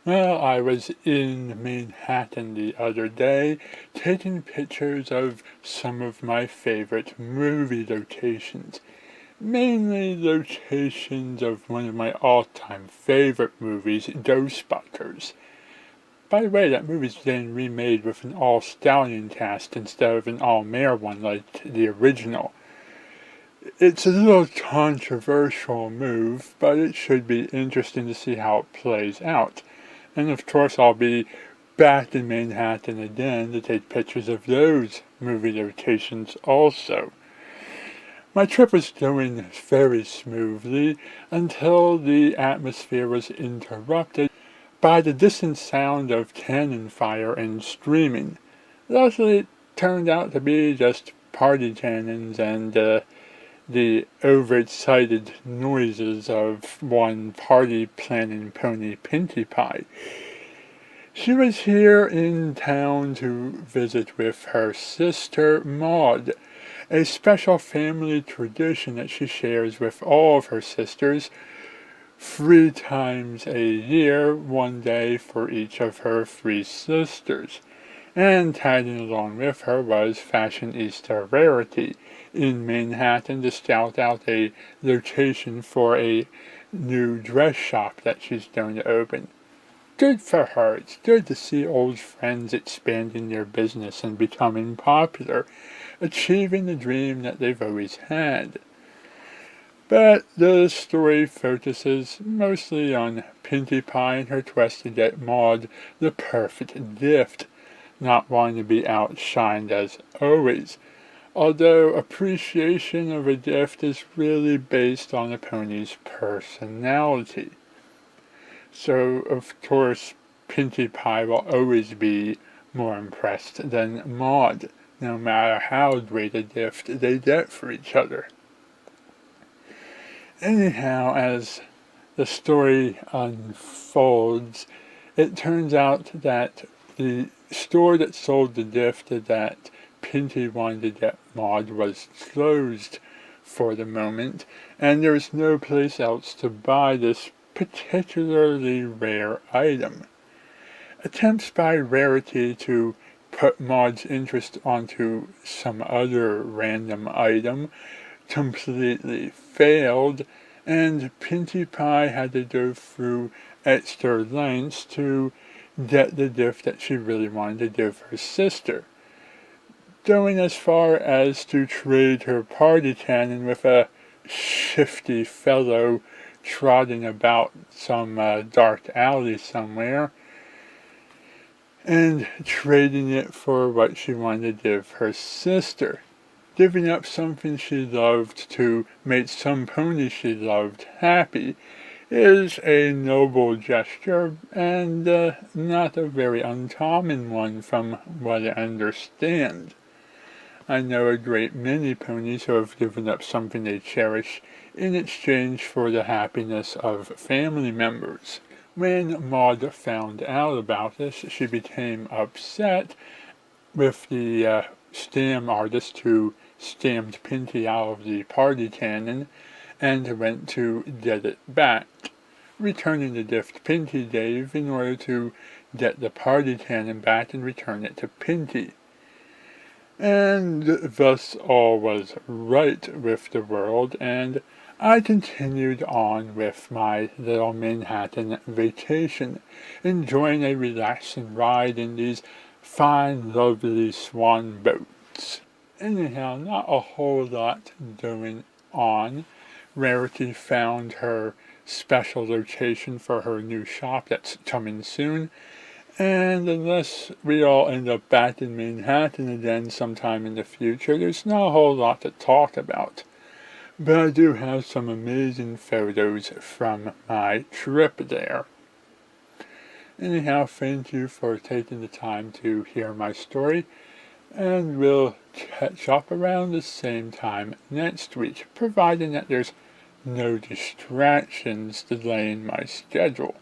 Well, I was in Manhattan the other day, taking pictures of some of my favorite movie locations. Mainly locations of one of my all-time favorite movies, Ghostbusters. By the way, that movie's getting remade with an all-stallion cast instead of an all-male one like the original. It's a little controversial move, but it should be interesting to see how it plays out. And of course I'll be back in Manhattan again to take pictures of those movie locations also. My trip was going very smoothly until the atmosphere was interrupted by the distant sound of cannon fire and screaming. Luckily it turned out to be just party cannons and the overexcited noises of one party planning pony Pinkie Pie. She was here in town to visit with her sister Maud, a special family tradition that she shares with all of her sisters 3 times a year, one day for each of her 3 sisters. And tagging along with her was Fashionista Rarity in Manhattan to scout out a location for a new dress shop that she's going to open. Good for her. It's good to see old friends expanding their business and becoming popular, achieving the dream that they've always had. But the story focuses mostly on Pinkie Pie and her quest to get Maud the perfect gift, not wanting to be outshined as always, although appreciation of a gift is really based on the pony's personality. So, of course, Pinkie Pie will always be more impressed than Maud, no matter how great a gift they get for each other. Anyhow, as the story unfolds, it turns out that the store that sold the gift that Pinkie wanted to get Maud was closed for the moment, and there was no place else to buy this particularly rare item. Attempts by Rarity to put Maud's interest onto some other random item completely failed, and Pinkie Pie had to go through extra lengths to get the gift that she really wanted to give her sister, going as far as to trade her party cannon with a shifty fellow trotting about some dark alley somewhere, and trading it for what she wanted to give her sister. Giving up something she loved to make some pony she loved happy is a noble gesture, and not a very uncommon one from what I understand. I know a great many ponies who have given up something they cherish in exchange for the happiness of family members. When Maud found out about this, she became upset with the stamp artist who stamped Pinkie out of the party cannon and went to get it back, returning the gift Pinkie gave in order to get the party cannon back and return it to Pinkie. And thus all was right with the world, and I continued on with my little Manhattan vacation, enjoying a relaxing ride in these fine, lovely swan boats. Anyhow, not a whole lot going on. Rarity found her special location for her new shop that's coming soon, and unless we all end up back in Manhattan again sometime in the future, there's not a whole lot to talk about. But I do have some amazing photos from my trip there. Anyhow, thank you for taking the time to hear my story, and we'll catch up around the same time next week, providing that there's no distractions delaying my schedule.